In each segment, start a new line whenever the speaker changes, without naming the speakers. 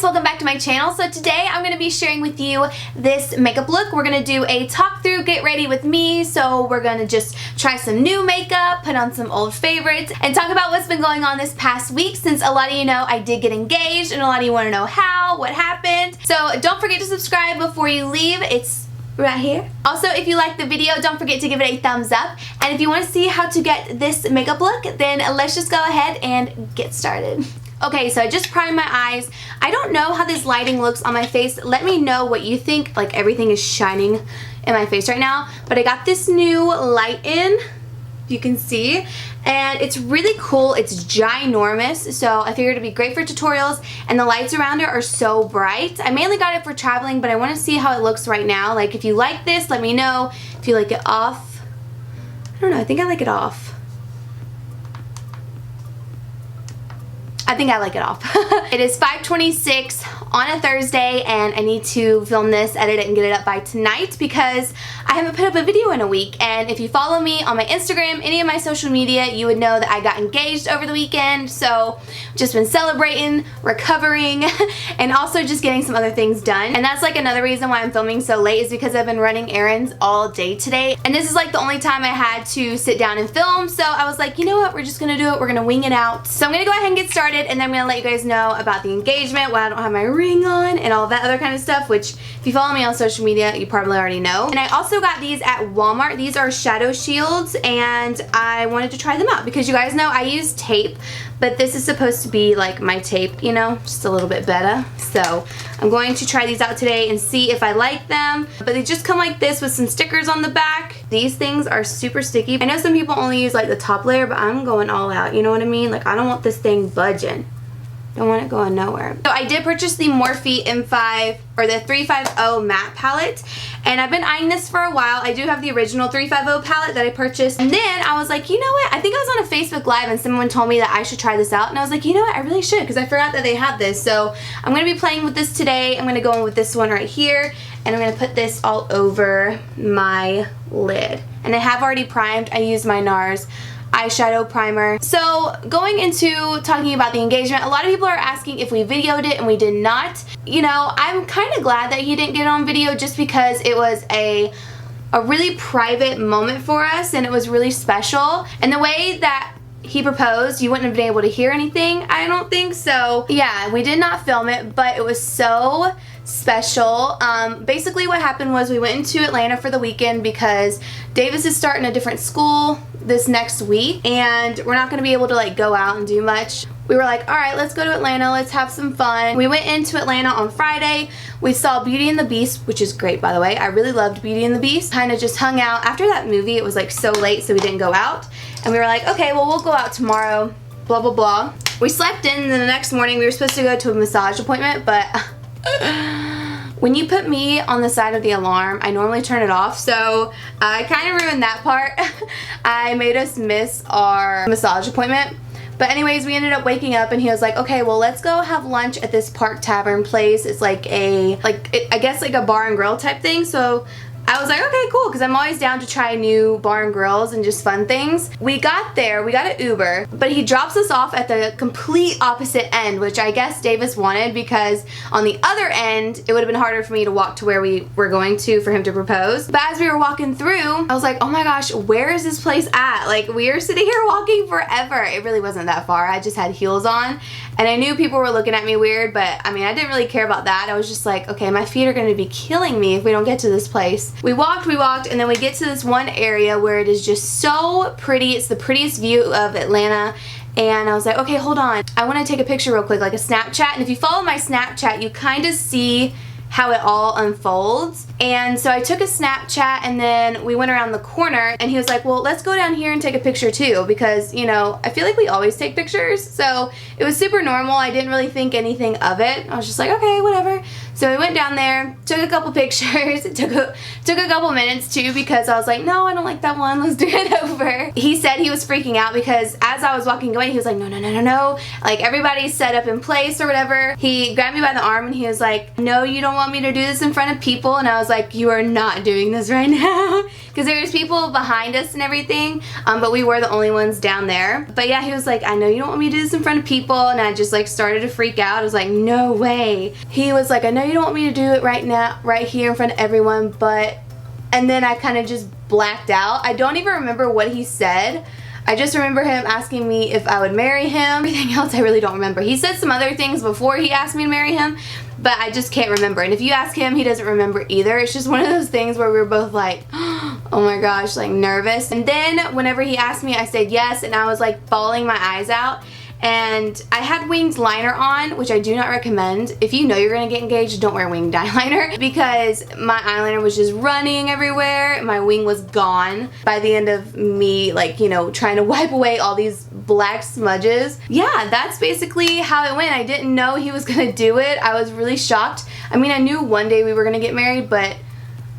welcome back to my channel. So today I'm going to be sharing with you this makeup look. We're going to do a talk through, get ready with me. So we're going to just try some new makeup, put on some old favorites, and talk about what's been going on this past week, since a lot of you know I did get engaged and a lot of you want to know how, what happened. So don't forget to subscribe before you leave. It's right here. Also, if you like the video, don't forget to give it a thumbs up. And if you want to see how to get this makeup look, then let's just go ahead and get started. Okay, so I just primed my eyes. I don't know how this lighting looks on my face. Let me know what you think. Like, everything is shining in my face right now. But I got this new light in, you can see, and it's really cool. It's ginormous, so I figured it'd be great for tutorials, and the lights around it are so bright. I mainly got it for traveling, but I want to see how it looks right now. Like, if you like this, let me know. If you like it off, I don't know, I think I like it off. I think I like it off. It is 5:26 on a Thursday, and I need to film this, edit it, and get it up by tonight because I haven't put up a video in a week. And if you follow me on my Instagram, any of my social media, you would know that I got engaged over the weekend. So just been celebrating, recovering, and also just getting some other things done. And that's like another reason why I'm filming so late, is because I've been running errands all day today. And this is like the only time I had to sit down and film. So I was like, you know what, we're just gonna do it. We're gonna wing it out. So I'm gonna go ahead and get started, and then I'm gonna let you guys know about the engagement, why I don't have my ring on, and all that other kind of stuff, which if you follow me on social media, you probably already know. And I also got these at Walmart. These are shadow shields, and I wanted to try them out because you guys know I use tape, but this is supposed to be like my tape, you know, just a little bit better. So I'm going to try these out today and see if I like them. But they just come like this with some stickers on the back. These things are super sticky. I know some people only use like the top layer, but I'm going all out, you know what I mean? Like, I don't want this thing budging. Don't want it going nowhere. So I did purchase the Morphe M5 or the 350 matte palette, and I've been eyeing this for a while. I do have the original 350 palette that I purchased, and then I was like, you know what, I think I was on a Facebook Live and someone told me that I should try this out, and I was like, you know what, I really should, because I forgot that they had this. So I'm going to be playing with this today. I'm going to go in with this one right here, and I'm going to put this all over my lid. And I have already primed. I used my NARS eyeshadow primer. So going into talking about the engagement, a lot of people are asking if we videoed it, and we did not. You know, I'm kind of glad that he didn't get it on video, just because it was a really private moment for us, and it was really special. And the way that he proposed, you wouldn't have been able to hear anything, I don't think. So yeah, we did not film it, but it was so special. Basically what happened was we went into Atlanta for the weekend because Davis is starting a different school this next week, and we're not going to be able to like go out and do much. We were like, alright, let's go to Atlanta, let's have some fun. We went into Atlanta on Friday. We saw Beauty and the Beast, which is great, by the way. I really loved Beauty and the Beast. Kind of just hung out. After that movie, it was like so late, so we didn't go out. And we were like, okay, well, we'll go out tomorrow, blah, blah, blah. We slept in, and then the next morning we were supposed to go to a massage appointment, but when you put me on the side of the alarm, I normally turn it off, so I kind of ruined that part. I made us miss our massage appointment. But anyways, we ended up waking up, and he was like, okay, well, let's go have lunch at this Park Tavern place. It's like I guess like a bar and grill type thing. So I was like, okay, cool, because I'm always down to try new bar and grills and just fun things. We got there, we got an Uber, but he drops us off at the complete opposite end, which I guess Davis wanted, because on the other end, it would have been harder for me to walk to where we were going to for him to propose. But as we were walking through, I was like, oh my gosh, where is this place at? Like, we are sitting here walking forever. It really wasn't that far. I just had heels on, and I knew people were looking at me weird, but I mean, I didn't really care about that. I was just like, okay, my feet are going to be killing me if we don't get to this place. We walked, and then we get to this one area where it is just so pretty. It's the prettiest view of Atlanta, and I was like, okay, hold on. I want to take a picture real quick, like a Snapchat, and if you follow my Snapchat, you kind of see how it all unfolds. And so I took a Snapchat, and then we went around the corner, and he was like, well, let's go down here and take a picture too, because, you know, I feel like we always take pictures. So it was super normal. I didn't really think anything of it. I was just like, okay, whatever. So we went down there, took a couple pictures. It took a couple minutes too, because I was like, no, I don't like that one, let's do it over. He said he was freaking out because as I was walking away, he was like, no, no, no, no, no, like everybody's set up in place or whatever. He grabbed me by the arm, and he was like, no, you don't want me to do this in front of people? And I was like, you are not doing this right now. Because there was people behind us and everything, but we were the only ones down there. But yeah, he was like, I know you don't want me to do this in front of people. And I just like started to freak out. I was like, no way. He was like, I know you don't want me to do it right now, right here in front of everyone, but... And then I kind of just blacked out. I don't even remember what he said. I just remember him asking me if I would marry him. Everything else I really don't remember. He said some other things before he asked me to marry him, but I just can't remember. And if you ask him, he doesn't remember either. It's just one of those things where we were both like, oh my gosh, like nervous. And then whenever he asked me, I said yes, and I was like bawling my eyes out. And I had winged liner on, which I do not recommend. If you know you're gonna get engaged, don't wear winged eyeliner, because my eyeliner was just running everywhere. My wing was gone by the end of me, like, you know, trying to wipe away all these black smudges. Yeah, that's basically how it went. I didn't know he was gonna do it. I was really shocked. I mean, I knew one day we were gonna get married, but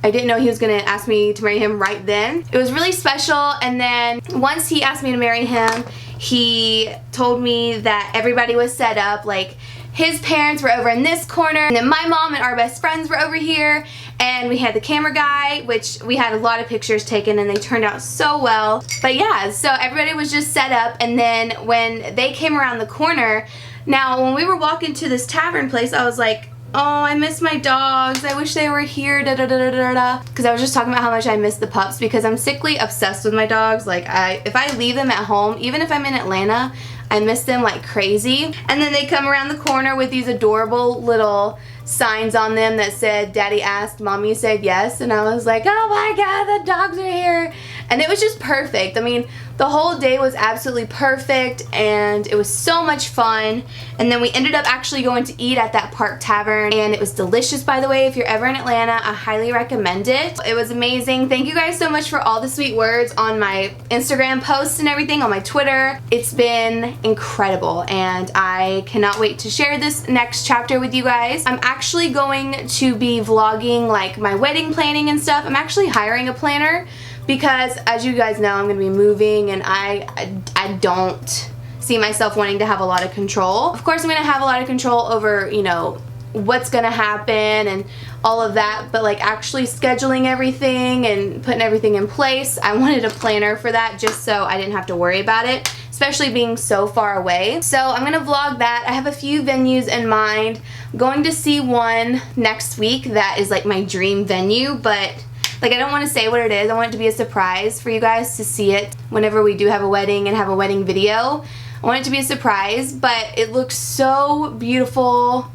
I didn't know he was gonna ask me to marry him right then. It was really special, and then once he asked me to marry him, he told me that everybody was set up, like his parents were over in this corner, and then my mom and our best friends were over here, and we had the camera guy, which we had a lot of pictures taken and they turned out so well. But yeah, so everybody was just set up, and then when they came around the corner, now when we were walking to this tavern place, I was like, oh, I miss my dogs. I wish they were here, da da da da da da. Because I was just talking about how much I miss the pups, because I'm sickly obsessed with my dogs. Like, if I leave them at home, even if I'm in Atlanta, I miss them like crazy. And then they come around the corner with these adorable little signs on them that said, Daddy asked, Mommy said yes. And I was like, oh my God, the dogs are here. And it was just perfect. I mean, the whole day was absolutely perfect, and it was so much fun. And then we ended up actually going to eat at that park tavern, and it was delicious, by the way. If you're ever in Atlanta, I highly recommend it. It was amazing. Thank you guys so much for all the sweet words on my Instagram posts and everything, on my Twitter. It's been incredible, and I cannot wait to share this next chapter with you guys. I'm actually going to be vlogging like my wedding planning and stuff. I'm actually hiring a planner, because as you guys know, I'm going to be moving, and I don't see myself wanting to have a lot of control. Of course, I'm going to have a lot of control over, you know, what's going to happen and all of that, but like actually scheduling everything and putting everything in place, I wanted a planner for that, just so I didn't have to worry about it, especially being so far away. So I'm going to vlog that. I have a few venues in mind. I'm going to see one next week that is like my dream venue, but like, I don't want to say what it is. I want it to be a surprise for you guys to see it whenever we do have a wedding and have a wedding video. I want it to be a surprise, but it looks so beautiful,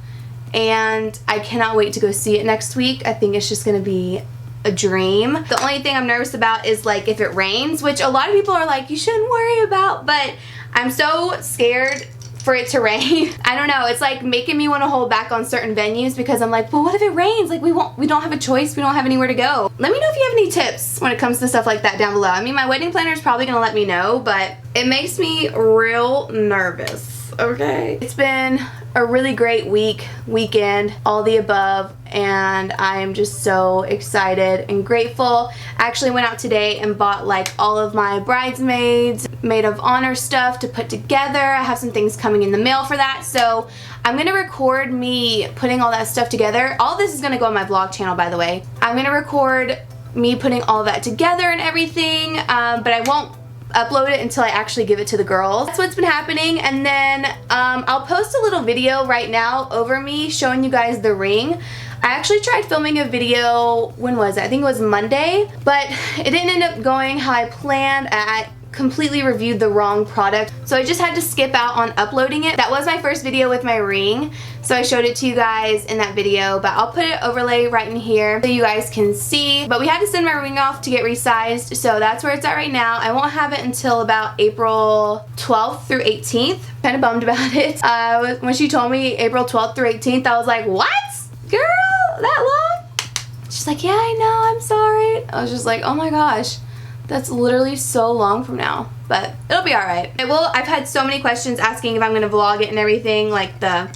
and I cannot wait to go see it next week. I think it's just going to be a dream. The only thing I'm nervous about is like if it rains, which a lot of people are like, you shouldn't worry about, but I'm so scared for it to rain. I don't know, it's like making me want to hold back on certain venues, because I'm like, but what if it rains? Like, we don't have a choice, we don't have anywhere to go. Let me know if you have any tips when it comes to stuff like that down below. I mean, my wedding planner is probably gonna let me know, but it makes me real nervous, okay? It's been a really great weekend, all the above, and I am just so excited and grateful. I actually went out today and bought like all of my bridesmaids maid of honor stuff to put together. I have some things coming in the mail for that, so I'm gonna record me putting all that stuff together. All this is gonna go on my vlog channel, by the way. I'm gonna record me putting all that together and everything, but I won't upload it until I actually give it to the girls. That's what's been happening. And then I'll post a little video right now over me showing you guys the ring. I actually tried filming a video, when was it? I think it was Monday, but it didn't end up going how I planned. I completely reviewed the wrong product, so I just had to skip out on uploading it. That was my first video with my ring, so I showed it to you guys in that video, but I'll put it overlay right in here so you guys can see. But we had to send my ring off to get resized, so that's where it's at right now. I won't have it until about April 12th through 18th. Kind of bummed about it. When she told me April 12th through 18th, I was like, what? Girl, that long? She's like, yeah, I know, I'm sorry. I was just like, oh my gosh. That's literally so long from now, but it'll be alright. I've had so many questions asking if I'm going to vlog it and everything, like the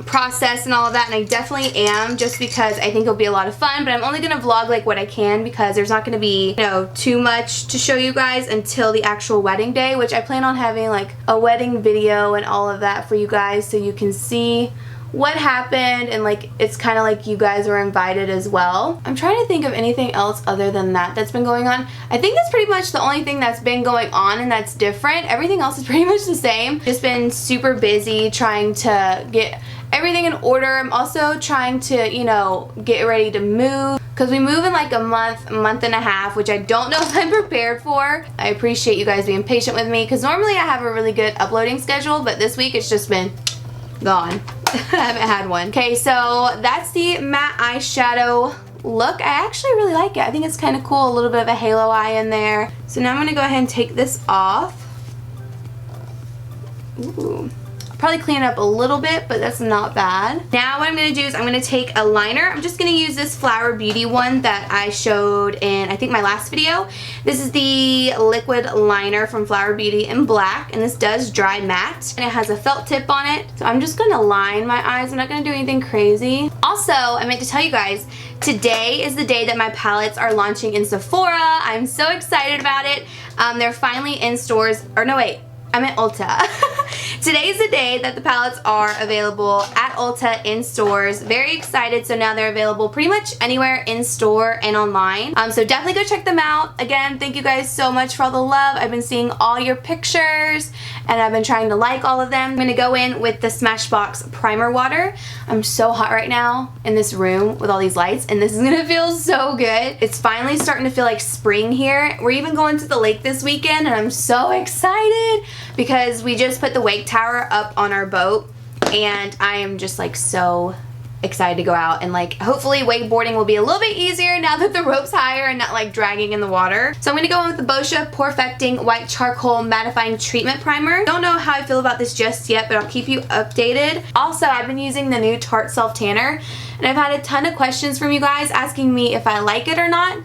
process and all of that, and I definitely am, just because I think it'll be a lot of fun, but I'm only going to vlog like what I can, because there's not going to be, you know, too much to show you guys until the actual wedding day, which I plan on having like a wedding video and all of that for you guys, so you can see what happened, and like it's kind of like you guys were invited as well. I'm trying to think of anything else other than that's been going on. I think that's pretty much the only thing that's been going on and that's different. Everything else is pretty much the same. Just been super busy trying to get everything in order. I'm also trying to, you know, get ready to move, because we move in like a month and a half, which I don't know if I'm prepared for. I appreciate you guys being patient with me, because normally I have a really good uploading schedule, but this week it's just been gone. I haven't had one. Okay, so that's the matte eyeshadow look. I actually really like it. I think it's kind of cool, a little bit of a halo eye in there. So now I'm going to go ahead and take this off. Ooh. Probably clean it up a little bit, but that's not bad. Now what I'm going to do is I'm going to take a liner. I'm just going to use this Flower Beauty one that I showed in, I think, my last video. This is the liquid liner from Flower Beauty in black, and this does dry matte, and it has a felt tip on it. So I'm just going to line my eyes. I'm not going to do anything crazy. Also, I meant to tell you guys, today is the day that my palettes are launching in Sephora. I'm so excited about it. They're finally in stores, or no wait, I'm at Ulta. Today is the day that the palettes are available at Ulta in stores. Very excited. So now they're available pretty much anywhere in store and online. So definitely go check them out. Again, thank you guys so much for all the love. I've been seeing all your pictures and I've been trying to like all of them. I'm going to go in with the Smashbox primer water. I'm so hot right now in this room with all these lights, and this is going to feel so good. It's finally starting to feel like spring here. We're even going to the lake this weekend, and I'm so excited because we just put the wake tower up on our boat, and I am just like so excited to go out, and like hopefully wakeboarding will be a little bit easier now that the rope's higher and not like dragging in the water. So I'm going to go in with the Boscia Perfecting White Charcoal Mattifying Treatment Primer. Don't know how I feel about this just yet, but I'll keep you updated. Also, I've been using the new Tarte Self Tanner, and I've had a ton of questions from you guys asking me if I like it or not.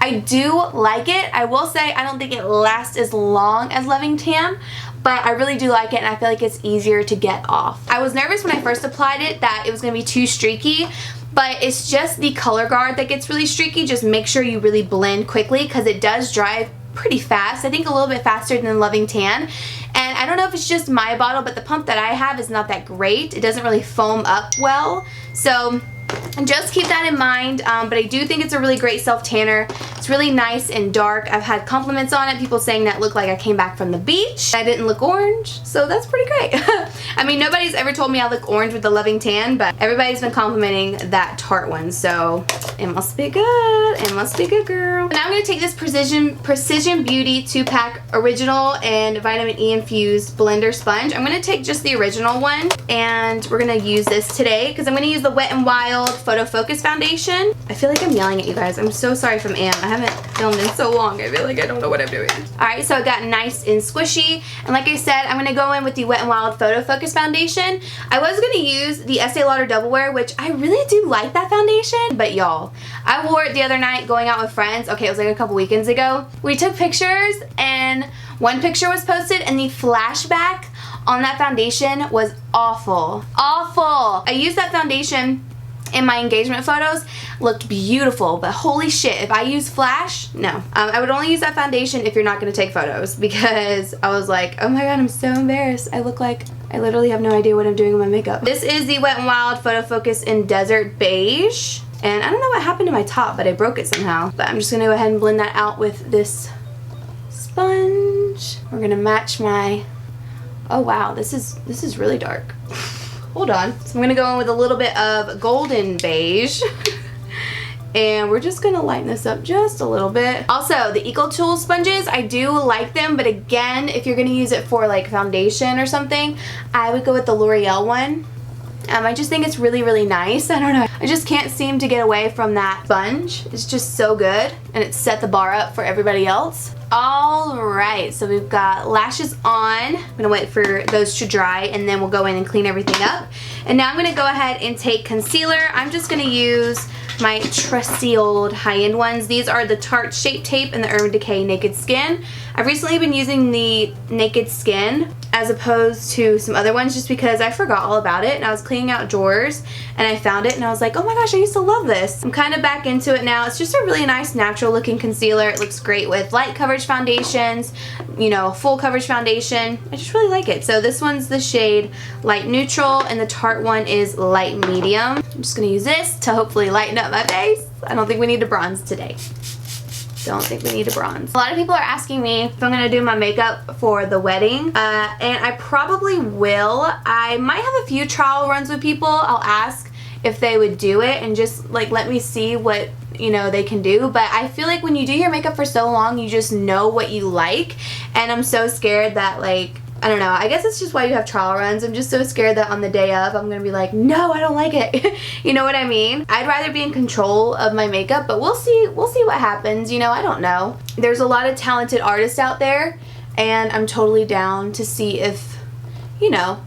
I do like it. I will say I don't think it lasts as long as Loving Tan, but I really do like it, and I feel like it's easier to get off. I was nervous when I first applied it that it was going to be too streaky, but it's just the color guard that gets really streaky. Just make sure you really blend quickly, because it does dry pretty fast. I think a little bit faster than Loving Tan. And I don't know if it's just my bottle, but the pump that I have is not that great. It doesn't really foam up well. So just keep that in mind, but I do think it's a really great self tanner. It's really nice and dark. I've had compliments on it, people saying that it looked like I came back from the beach. I didn't look orange, so that's pretty great. I mean, nobody's ever told me I look orange with the Loving Tan, but everybody's been complimenting that Tarte one, so it must be good. It must be good, girl. Now I'm going to take this Precision Beauty 2-pack original and vitamin E infused blender sponge. I'm going to take just the original one, and we're going to use this today because I'm going to use the Wet n Wild Photo Focus Foundation. I feel like I'm yelling at you guys. I'm so sorry from Am. I haven't filmed in so long. I feel like I don't know what I'm doing. Alright, so I got nice and squishy. And like I said, I'm going to go in with the Wet n Wild Photo Focus Foundation. I was going to use the Estee Lauder Double Wear, which I really do like that foundation. But y'all, I wore it the other night going out with friends. Okay, it was like a couple weekends ago. We took pictures, and one picture was posted, and the flashback on that foundation was awful. Awful! I used that foundation in my engagement photos, looked beautiful, but holy shit, if I use flash, no. I would only use that foundation if you're not going to take photos, because I was like, oh my god, I'm so embarrassed. I look like I literally have no idea what I'm doing with my makeup. This is the Wet n Wild Photo Focus in Desert Beige, and I don't know what happened to my top, but I broke it somehow. But I'm just going to go ahead and blend that out with this sponge. We're going to match my, oh wow, this is really dark. Hold on. So I'm going to go in with a little bit of golden beige. And we're just going to lighten this up just a little bit. Also, the EcoTools sponges, I do like them. But again, if you're going to use it for like foundation or something, I would go with the L'Oreal one. I just think it's really, really nice. I don't know. I just can't seem to get away from that sponge. It's just so good. And it set the bar up for everybody else. Alright, so we've got lashes on. I'm going to wait for those to dry, and then we'll go in and clean everything up. And now I'm going to go ahead and take concealer. I'm just going to use my trusty old high-end ones. These are the Tarte Shape Tape and the Urban Decay Naked Skin. I've recently been using the Naked Skin as opposed to some other ones just because I forgot all about it, and I was cleaning out drawers and I found it and I was like, oh my gosh, I used to love this. I'm kind of back into it now. It's just a really nice natural looking concealer. It looks great with light coverage foundations, you know, full coverage foundation. I just really like it. So this one's the shade Light Neutral and the Tarte one is Light Medium. I'm just going to use this to hopefully lighten up my face. I don't think we need to bronze today. Don't think we need to bronze. A lot of people are asking me if I'm gonna do my makeup for the wedding, and I probably will. I might have a few trial runs with people. I'll ask if they would do it and just like let me see what, you know, they can do. But I feel like when you do your makeup for so long, you just know what you like, and I'm so scared that, like, I don't know, I guess it's just why you have trial runs. I'm just so scared that on the day of I'm gonna be like, no, I don't like it. You know what I mean? I'd rather be in control of my makeup, but we'll see what happens, you know. I don't know. There's a lot of talented artists out there, and I'm totally down to see if, you know,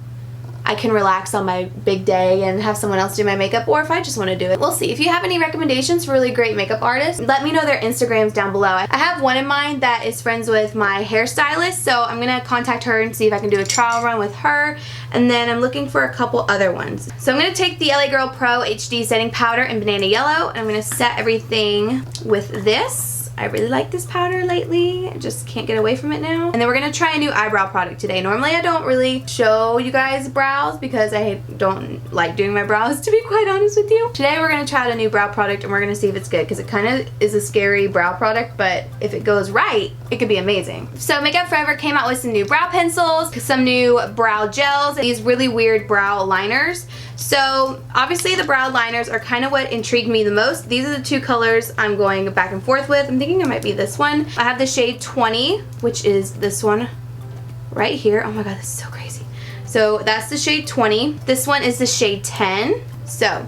I can relax on my big day and have someone else do my makeup, or if I just want to do it. We'll see. If you have any recommendations for really great makeup artists, let me know their Instagrams down below. I have one in mind that is friends with my hairstylist, so I'm going to contact her and see if I can do a trial run with her, and then I'm looking for a couple other ones. So I'm going to take the LA Girl Pro HD Setting Powder in Banana Yellow, and I'm going to set everything with this. I really like this powder lately. I just can't get away from it now. And then we're going to try a new eyebrow product today. Normally I don't really show you guys brows because I don't like doing my brows, to be quite honest with you. Today we're going to try out a new brow product and we're going to see if it's good, because it kind of is a scary brow product, but if it goes right, it could be amazing. So Makeup Forever came out with some new brow pencils, some new brow gels, and these really weird brow liners. So obviously the brow liners are kind of what intrigued me the most. These are the two colors I'm going back and forth with. I'm thinking it might be this one. I have the shade 20, which is this one right here. Oh my god, this is so crazy. So that's the shade 20. This one is the shade 10. So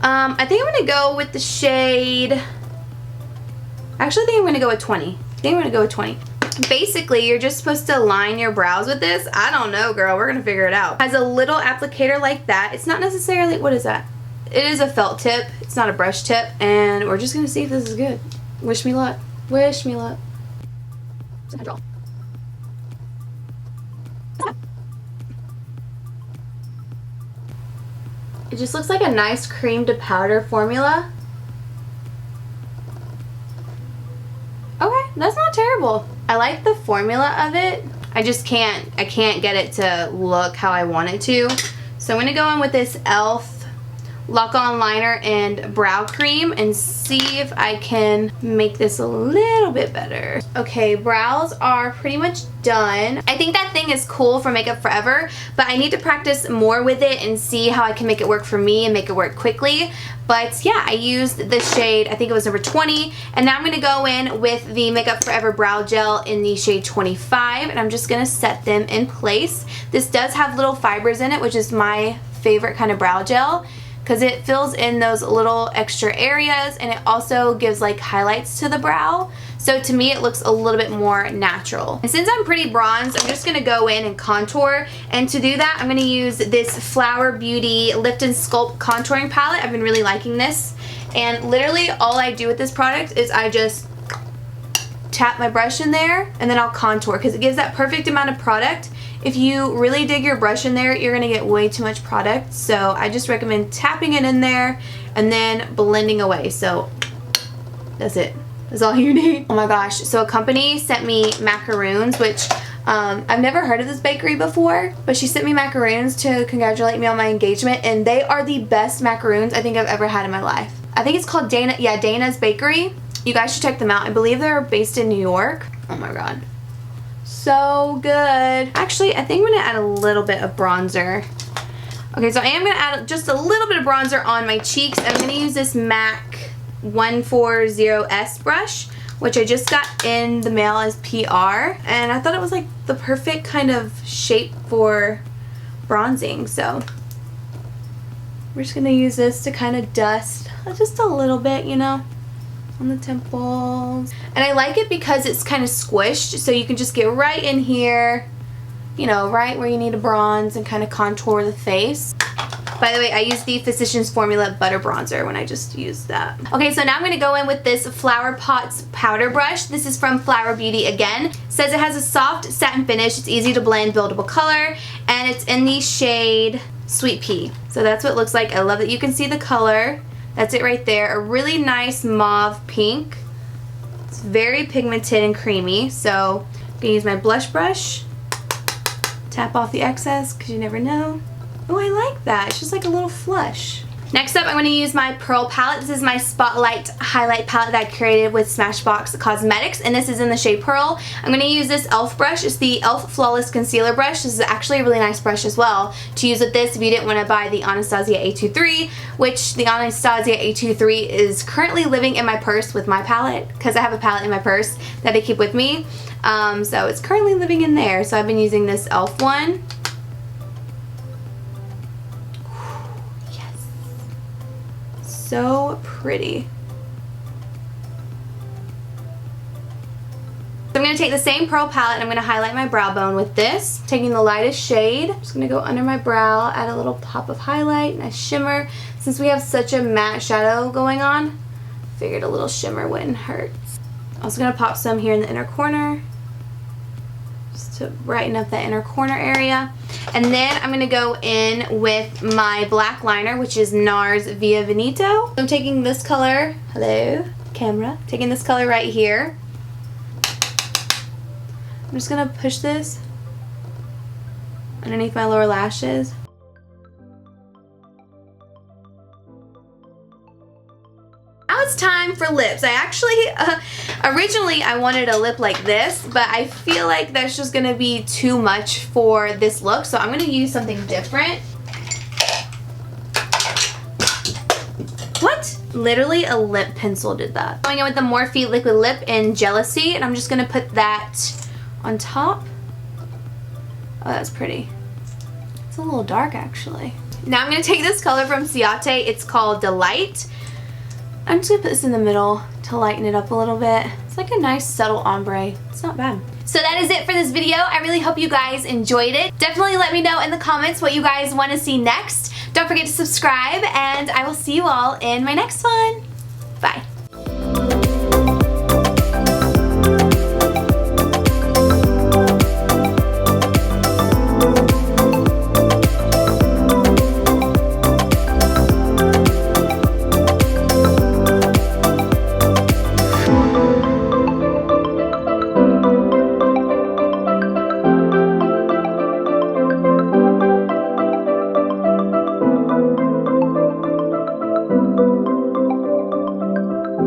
I think I'm going to go with the shade... Actually, I think I'm going to go with 20. I think I'm going to go with 20. Basically, you're just supposed to line your brows with this. I don't know, girl. We're going to figure it out. It has a little applicator like that. It's not necessarily... What is that? It is a felt tip. It's not a brush tip. And we're just going to see if this is good. Wish me luck. Wish me luck. It just looks like a nice cream to powder formula. Okay, that's not terrible. I like the formula of it. I can't get it to look how I want it to. So I'm going to go in with this e.l.f. Lock On Liner and Brow Cream and see if I can make this a little bit better. Okay, brows are pretty much done. I think that thing is cool for Makeup Forever, but I need to practice more with it and see how I can make it work for me and make it work quickly. But yeah, I used the shade, I think it was number 20, and now I'm going to go in with the Makeup Forever Brow Gel in the shade 25, and I'm just going to set them in place. This does have little fibers in it, which is my favorite kind of brow gel, because it fills in those little extra areas and it also gives like highlights to the brow. So to me it looks a little bit more natural. And since I'm pretty bronzed, I'm just going to go in and contour. And to do that, I'm going to use this Flower Beauty Lift and Sculpt Contouring Palette. I've been really liking this. And literally all I do with this product is I just tap my brush in there and then I'll contour, because it gives that perfect amount of product. If you really dig your brush in there, you're going to get way too much product. So I just recommend tapping it in there and then blending away. So that's it. That's all you need. Oh my gosh. So a company sent me macaroons, which I've never heard of this bakery before, but she sent me macaroons to congratulate me on my engagement, and they are the best macaroons I think I've ever had in my life. I think it's called Dana's Bakery. You guys should check them out. I believe they're based in New York. Oh my god. So good. Actually, I think I'm going to add a little bit of bronzer. Okay, so I am going to add just a little bit of bronzer on my cheeks. I'm going to use this MAC 140S brush, which I just got in the mail as PR. And I thought it was like the perfect kind of shape for bronzing. So we're just going to use this to kind of dust just a little bit, you know, on the temples. And I like it because it's kind of squished, so you can just get right in here, you know, right where you need to bronze and kind of contour the face. But By the way, I use the Physicians Formula Butter Bronzer when I just used that. Okay, so now I'm going to go in with this Flower Pots powder brush. This is from Flower Beauty again. It says it has a soft satin finish, it's easy to blend, buildable color, and it's in the shade Sweet Pea. So that's what it looks like. I love that you can see the color. That's it right there. A really nice mauve pink. It's very pigmented and creamy. So I'm going to use my blush brush. Tap off the excess because you never know. Oh, I like that. It's just like a little flush. Next up, I'm going to use my Pearl palette. This is my Spotlight highlight palette that I created with Smashbox Cosmetics, and this is in the shade Pearl. I'm going to use this e.l.f. brush. It's the e.l.f. Flawless Concealer brush. This is actually a really nice brush as well to use with this if you didn't want to buy the Anastasia A23, which the Anastasia A23 is currently living in my purse with my palette because I have a palette in my purse that I keep with me. So it's currently living in there. So I've been using this e.l.f. one. So pretty. So I'm going to take the same Pearl palette and I'm going to highlight my brow bone with this. Taking the lightest shade. I'm just going to go under my brow, add a little pop of highlight, nice shimmer. Since we have such a matte shadow going on, I figured a little shimmer wouldn't hurt. I'm also going to pop some here in the inner corner, just to brighten up that inner corner area. And then I'm going to go in with my black liner, which is NARS Via Veneto. I'm taking this color, hello, camera, taking this color right here. I'm just going to push this underneath my lower lashes. Now it's time for lips. I actually, originally I wanted a lip like this, but I feel like that's just going to be too much for this look, so I'm going to use something different. What? Literally a lip pencil did that. Going in with the Morphe Liquid Lip in Jealousy, and I'm just going to put that on top. Oh, that's pretty. It's a little dark actually. Now I'm going to take this color from Ciate. It's called Delight. I'm just going to put this in the middle to lighten it up a little bit. It's like a nice subtle ombre. It's not bad. So that is it for this video. I really hope you guys enjoyed it. Definitely let me know in the comments what you guys want to see next. Don't forget to subscribe, and I will see you all in my next one. Bye.